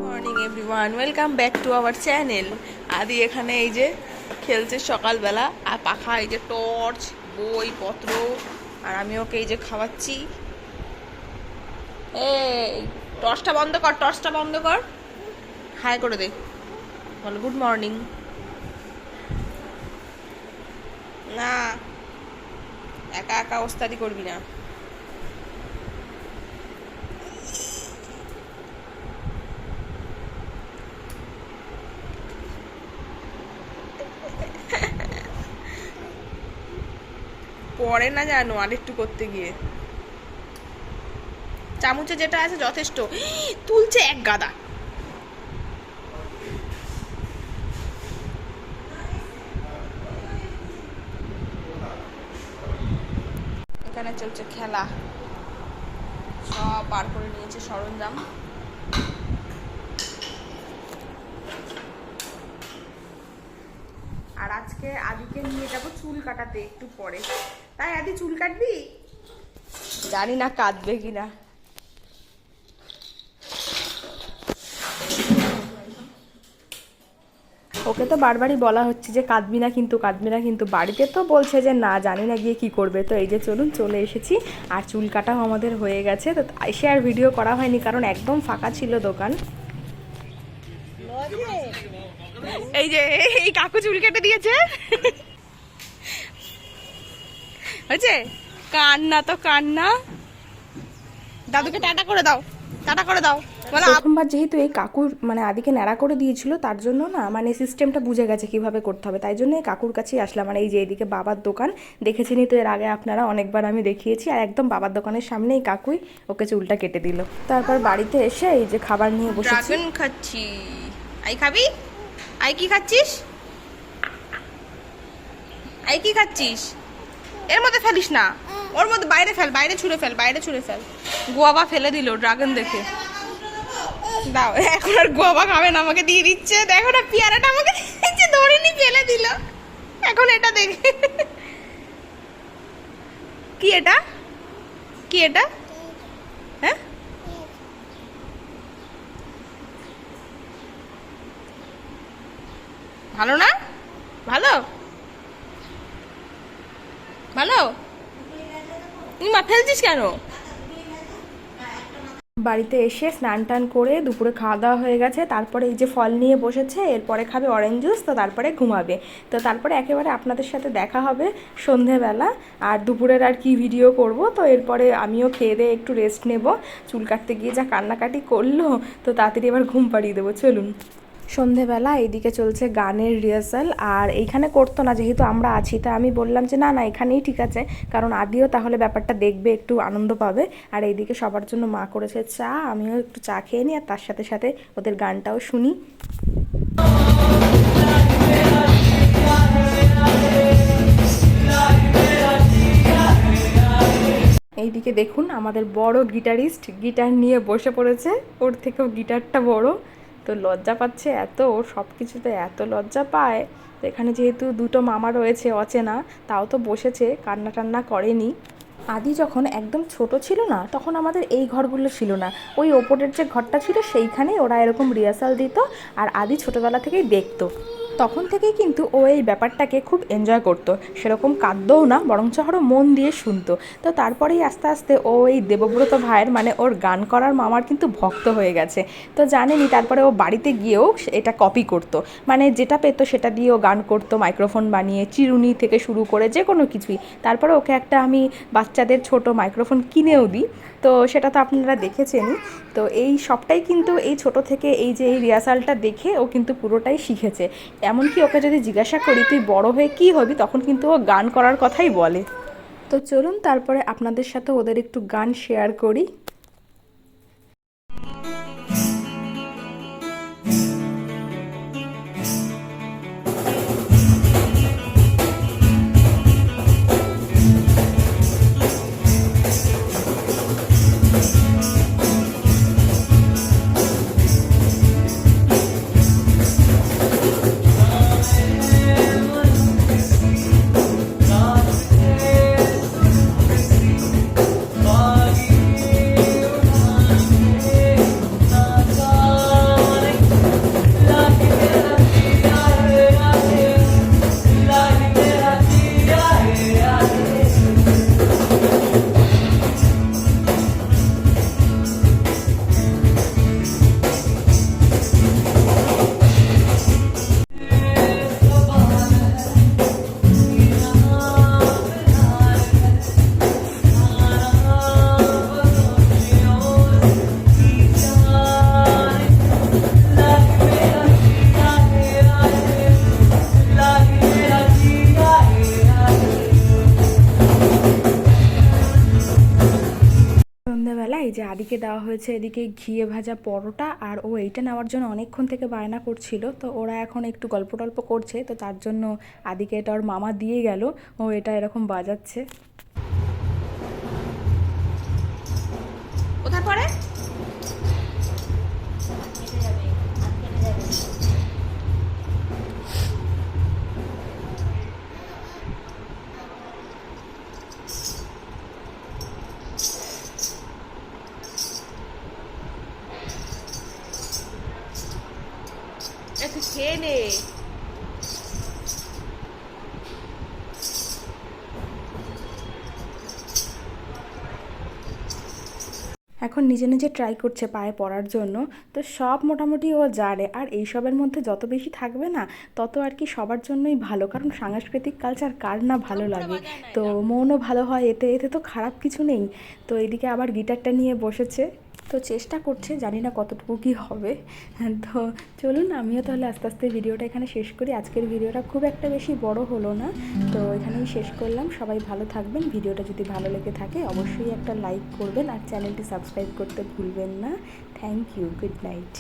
Morning everyone, welcome back to our channel. আদি এখানে এই যে খেলছে সকালবেলা, আর পাখা এই যে টর্চ, বই পত্র, আর আমি ওকে এই যে খাওয়াচ্ছি। এই টর্চটা বন্ধ কর, টর্চটা বন্ধ কর, হাই করে দে, বলো গুড মর্নিং। না, একা একা ওস্তাদি করবি না। পরে না জানো আরেকটু করতে গিয়ে, চামচে যেটা আছে যথেষ্ট। তুলছে এক গাদা। এখানে চলছে খেলা, সব বার করে নিয়েছে সরঞ্জাম। আর আজকে আদিকে নিয়ে যাবো চুল কাটাতে একটু পরে। তাই আদি চুল কাটবি? জানি না কাটবে কিনা। ওকে তো বারবারই বলা হচ্ছে যে কাঁদবি না কিন্তু, কাঁদবি না কিন্তু, বাড়িতে তো বলছে যে না, জানি না গিয়ে কি করবে। তো এই যে চলুন, চলে এসেছি, আর চুল কাটাও আমাদের হয়ে গেছে। তো এসে আর ভিডিও করা হয়নি, কারণ একদম ফাঁকা ছিল দোকান। এই যে এই কাকু চুল কেটে দিয়েছে, হয়েছে? কান্না তো কান্না। দাদুকে টাটা করে দাও, টাটা করে দাও। প্রথমবার যেহেতু এই কাকুর মানে আদিকে ন্যাড়া করে দিয়েছিল, তার জন্য না মানে সিস্টেমটা বুঝে গেছে কিভাবে করতে হবে, তাই জন্য এই কাকুর কাছেই আসলাম। মানে এই যে এদিকে বাবার দোকান দেখেছেনই তো, এর আগে আপনারা অনেকবার আমি দেখিয়েছি, আর একদম বাবার দোকানের সামনে এই কাকুই ওকে চুলটা কেটে দিল। তারপর বাড়িতে এসে এই যে খাবার নিয়ে বসেছি। ড্রাগন খাচ্ছি। আই খাবি? আই কি খাচ্ছিস? আই কি খাচ্ছিস? এর মধ্যে ফেলিস না, ওর মধ্যে বাইরে ফেল, বাইরে ছুঁড়ে ফেল, বাইরে ছুঁড়ে ফেল। গোয়াবা ফেলে দিল ড্রাগন দেখে। দাও, এখন আর গোয়াবা খাবে না, আমাকে দিয়ে দিচ্ছে। দেখো না, পেয়ারাটা আমাকে দিচ্ছে, ধরিনি, ফেলে দিল। এখন এটা দেখে, কি এটা, কি এটা? হ্যাঁ, ভালো না? ভালো ভালো, তুই মা ফেলছিস কেন? বাড়িতে এসে স্নান টান করে দুপুরে খাওয়া দাওয়া হয়ে গেছে। তারপরে এই যে ফল নিয়ে বসেছে, এরপরে খাবে অরেঞ্জ জুস, তো তারপরে ঘুমাবে। তো তারপরে একেবারে আপনাদের সাথে দেখা হবে সন্ধেবেলা, আর দুপুরের আর কি ভিডিও করব। তো এরপরে আমিও খেয়ে দিয়ে একটু রেস্ট নেব। চুল কাটতে গিয়ে যা কান্নাকাটি করলো, তো তাড়াতাড়ি এবার ঘুম পাড়িয়ে দেবো। চলুন। সন্ধেবেলা এইদিকে চলছে গানের রিহার্সাল, আর এইখানে করতো না, যেহেতু আমরা আছি, তা আমি বললাম যে না না, এখানেই ঠিক আছে, কারণ আদিও তাহলে ব্যাপারটা দেখবে, একটু আনন্দ পাবে। আর এইদিকে সবার জন্য মা করেছে চা, আমিও একটু চা খেয়ে নিই, আর তার সাথে সাথে ওদের গানটাও শুনি। এইদিকে দেখুন, আমাদের বড় গিটারিস্ট গিটার নিয়ে বসে পড়েছে, ওর থেকেও গিটারটা বড়। তো লজ্জা পাচ্ছে এত, ওর সব কিছুতে এত লজ্জা পায়। তো এখানে যেহেতু দুটো মামা রয়েছে অচেনা, তাও তো বসেছে, কান্না টান্না করেনি। আদি যখন একদম ছোট ছিল না, তখন আমাদের এই ঘরগুলো ছিল না, ওই ওপরের যে ঘরটা ছিল সেইখানেই ওরা এরকম রিহার্সাল দিত, আর আদি ছোটোবেলা থেকেই দেখতো। তখন থেকেই কিন্তু ও এই ব্যাপারটাকে খুব এনজয় করতো, সেরকম কাঁদতও না, বরঞ্চ আরও মন দিয়ে শুনতো। তো তারপরেই আস্তে আস্তে ও এই দেবব্রত ভাইয়ের মানে ওর গান করার মামার কিন্তু ভক্ত হয়ে গেছে। তো জানেনই, তারপরে ও বাড়িতে গিয়েও এটা কপি করতো, মানে যেটা পেতো সেটা দিয়ে ও গান করতো, মাইক্রোফোন বানিয়ে, চিরুনি থেকে শুরু করে যে কোনো কিছুই। তারপরে ওকে একটা আমি বাচ্চাদের ছোট মাইক্রোফোন কিনেও দিই, তো সেটা তো আপনারা দেখেছেনই। তো এই সবটাই কিন্তু এই ছোট থেকে এই যে এই রিহার্সালটা দেখে ও কিন্তু পুরোটাই শিখেছে। এমনকি ওকে যদি জিজ্ঞাসা করি তুই বড় হয়ে কী হবি, তখন কিন্তু ও গান করার কথাই বলে। তো চলুন তারপরে আপনাদের সাথে ওদের একটু গান শেয়ার করি। যে আদিকে দেওয়া হয়েছে এদিকে ঘিয়ে ভাজা পরোটা, আর ও এইটা নেওয়ার জন্য অনেকক্ষণ থেকে বায়না করছিল। তো ওরা এখন একটু গল্প টল্প করছে, তো তার জন্য আদিকে এটা ওর মামা দিয়ে গেল, ও এটা এরকম বাজাচ্ছে। কোথায় পড়ে? একটু খেয়ে নে। এখন নিজে নিজে ট্রাই করছে পায়ে পড়ার জন্য। তো সব মোটামুটি ও জানে, আর এইসবের মধ্যে যত বেশি থাকবে না তত আর কি সবার জন্যই ভালো, কারণ সাংস্কৃতিক কালচার কার না ভালো লাগে। তো মনও ভালো হয় এতে, এতে তো খারাপ কিছু নেই। তো এদিকে আবার গিটারটা নিয়ে বসেছে, তো চেষ্টা করছে, জানি না কতটুকু কী হবে। তো চলুন আমিও তাহলে আস্তে আস্তে ভিডিওটা এখানে শেষ করি। আজকের ভিডিওটা খুব একটা বেশি বড় হলো না, তো এখানেই শেষ করলাম। সবাই ভালো থাকবেন। ভিডিওটা যদি ভালো লেগে থাকে অবশ্যই একটা লাইক করবেন, আর চ্যানেলটি সাবস্ক্রাইব করতে ভুলবেন না। Thank you, good night.